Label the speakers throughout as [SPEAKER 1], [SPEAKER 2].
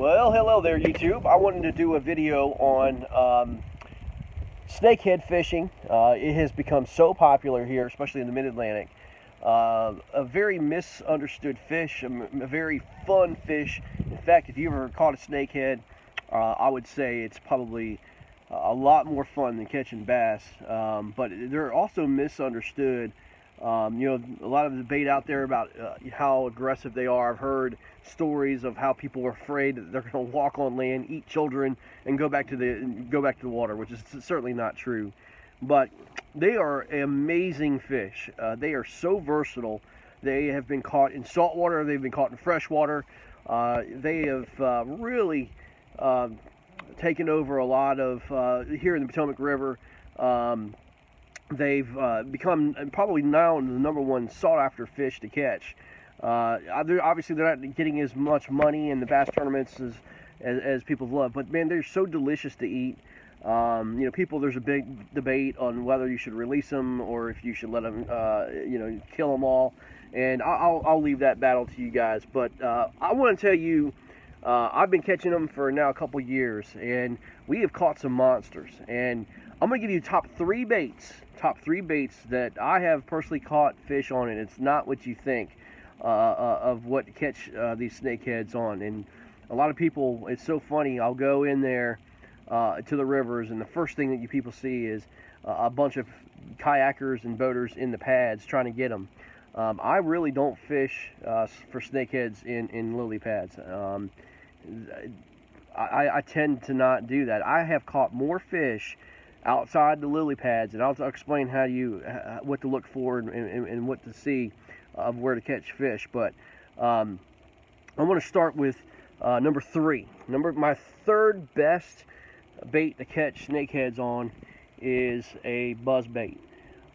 [SPEAKER 1] Well, hello there, YouTube. I wanted to do a video on snakehead fishing. It has become so popular here, especially in the Mid-Atlantic. A very misunderstood fish, a very fun fish. In fact, if you ever caught a snakehead, I would say it's probably a lot more fun than catching bass. But they're also misunderstood. You know, a lot of debate out there about how aggressive they are. I've heard stories of how people are afraid that they're going to walk on land, eat children, and go back to the water, which is certainly not true. But they are amazing fish. They are so versatile. They have been caught in saltwater. They've been caught in freshwater. They have really taken over a lot of here in the Potomac River. They've become probably now the #1 sought-after fish to catch. Obviously, they're not getting as much money in the bass tournaments as people love, but man, they're so delicious to eat. You know, there's a big debate on whether you should release them or if you should let them, you know, kill them all. And I'll leave that battle to you guys. But I want to tell you, I've been catching them for now a couple years, and we have caught some monsters. And I'm going to give you top three baits that I have personally caught fish on, and it's not what you think of what to catch these snakeheads on. And a lot of people, it's so funny, I'll go in there to the rivers, and the first thing that you people see is a bunch of kayakers and boaters in the pads trying to get them. I really don't fish for snakeheads in lily pads. I tend to not do that. I have caught more fish outside the lily pads, and I'll explain what to look for and what to see of where to catch fish. But I want to start with number 3. My third best bait to catch snakeheads on is a buzzbait.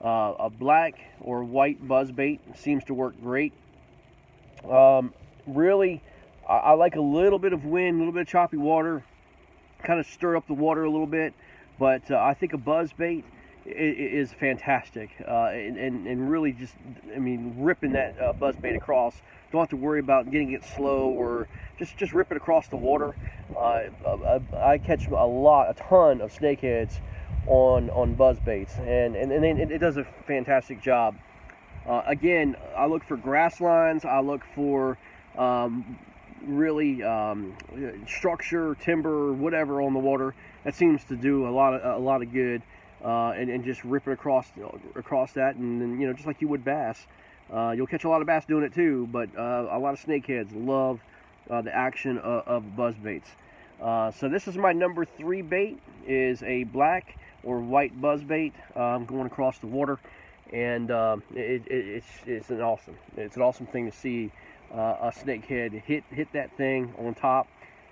[SPEAKER 1] A black or white buzzbait seems to work great. Really, I like a little bit of wind, a little bit of choppy water, kind of stir up the water a little bit. But I think a buzzbait is fantastic, and really just, I mean, ripping that buzzbait across. Don't have to worry about getting it slow, or just rip it across the water. I catch a ton of snakeheads on buzzbaits, and it does a fantastic job. Again, I look for grass lines. I look for really structure, timber, whatever on the water. That seems to do a lot of good, and just rip it across that, and then, you know, just like you would bass. You'll catch a lot of bass doing it too, but a lot of snakeheads love the action of buzzbaits. So this is my number 3 bait, is a black or white buzzbait going across the water, and it's an awesome thing to see a snakehead hit that thing on top.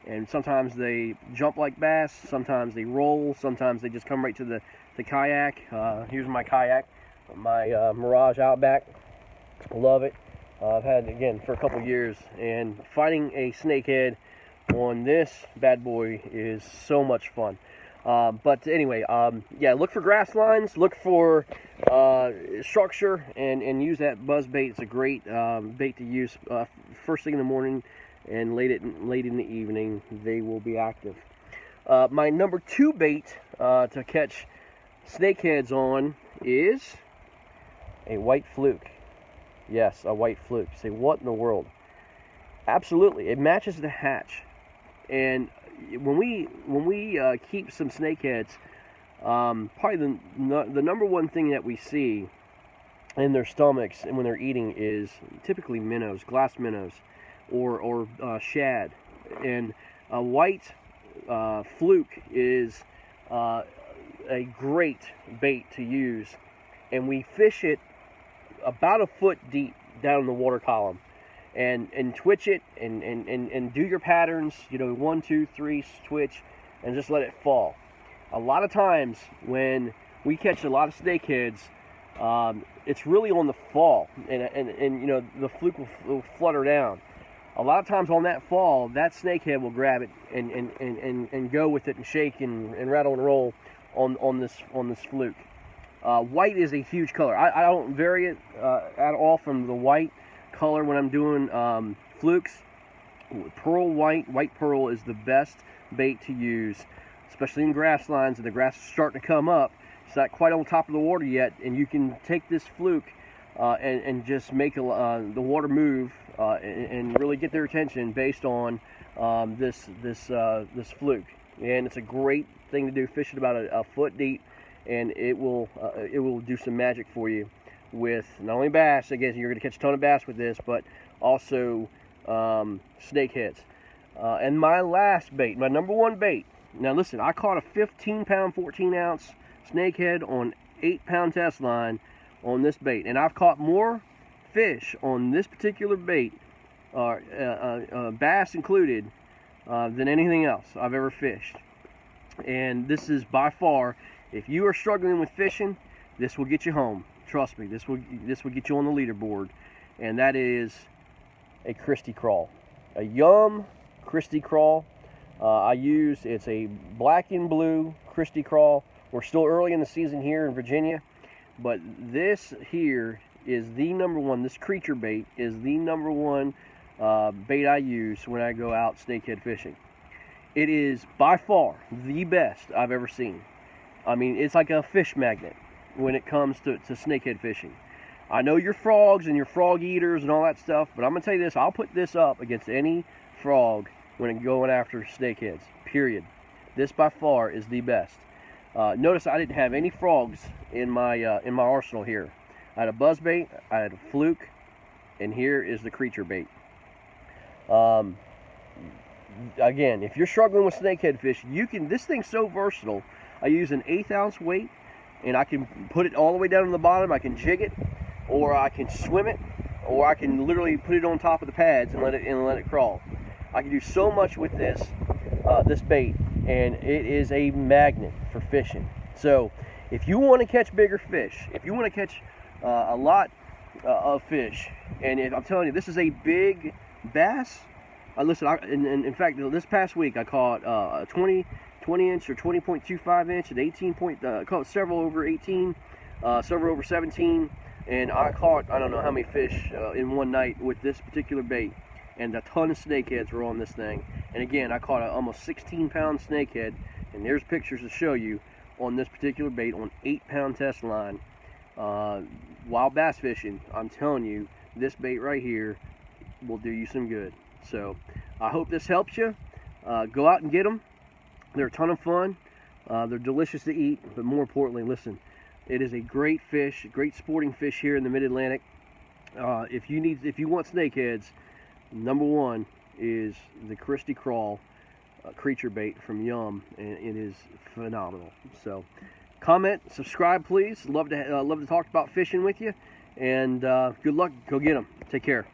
[SPEAKER 1] And sometimes they jump like bass, sometimes they roll, sometimes they just come right to the kayak. Here's my kayak, my Mirage Outback. Love it. I've had it, again, for a couple years, and fighting a snakehead on this bad boy is so much fun. But anyway, yeah, look for grass lines, look for structure, and use that buzzbait. It's a great bait to use first thing in the morning, and late in the evening they will be active. My number 2 bait to catch snakeheads on is a white fluke. Yes, a white fluke. You say, what in the world? Absolutely, it matches the hatch. And when we keep some snakeheads, probably the #1 thing that we see in their stomachs and when they're eating is typically minnows, glass minnows, or shad. And a white fluke is a great bait to use, and we fish it about a foot deep down in the water column, and twitch it, and do your patterns, you know, 1, 2, 3, twitch, and just let it fall. A lot of times when we catch a lot of snakeheads, it's really on the fall, and you know, the fluke will flutter down. A lot of times on that fall, that snakehead will grab it and go with it and shake and rattle and roll on this fluke. White is a huge color. I don't vary it at all from the white color when I'm doing flukes. Pearl white pearl is the best bait to use, especially in grass lines, and the grass is starting to come up. It's not quite on top of the water yet, and you can take this Fluke and just make the water move and really get their attention based on this Fluke. And it's a great thing to do, fishing about a foot deep, and it will do some magic for you with not only bass. Again, you're going to catch a ton of bass with this, but also snakeheads. And my last bait, my number one bait. Now listen, I caught a 15-pound, 14-ounce snakehead on 8-pound test line on this bait, and I've caught more fish on this particular bait, bass included, than anything else I've ever fished. And this is by far, if you are struggling with fishing, this will get you home. Trust me, this will get you on the leaderboard, and that is a Christie Crawl, a Yum Christie Crawl. It's a black and blue Christie Crawl. We're still early in the season here in Virginia, but this here is the number one. This creature bait is the number one bait I use when I go out snakehead fishing. It is by far the best I've ever seen. I mean, it's like a fish magnet when it comes to snakehead fishing. I know your frogs and your frog eaters and all that stuff, but I'm going to tell you this, I'll put this up against any frog when going after snakeheads, period. This by far is the best. Notice I didn't have any frogs in my arsenal here. I had a buzzbait, I had a Fluke, and here is the creature bait. Again, if you're struggling with snakehead fish, this thing's so versatile. I use an 1/8 ounce weight, and I can put it all the way down to the bottom. I can jig it, or I can swim it, or I can literally put it on top of the pads and let it crawl. I can do so much with this bait, and it is a magnet for fishing. So if you want to catch bigger fish, if you want to catch a lot of fish, and I'm telling you, this is a big bass. Listen, in fact, this past week I caught a 20 inch or 20.25 inch, and caught several over 18, several over 17, and I caught I don't know how many fish in one night with this particular bait, and a ton of snakeheads were on this thing. And again, I caught an almost 16-pound snakehead, and there's pictures to show you on this particular bait on 8-pound test line. Wild bass fishing, I'm telling you, this bait right here will do you some good. So I hope this helps you. Go out and get them. They're a ton of fun. They're delicious to eat, but more importantly, listen, it is a great fish, great sporting fish here in the Mid-Atlantic. If you want snakeheads, number one is the Christie Crawl creature bait from Yum, and it is phenomenal. So comment, subscribe, please. Love to talk about fishing with you, and good luck. Go get them. Take care.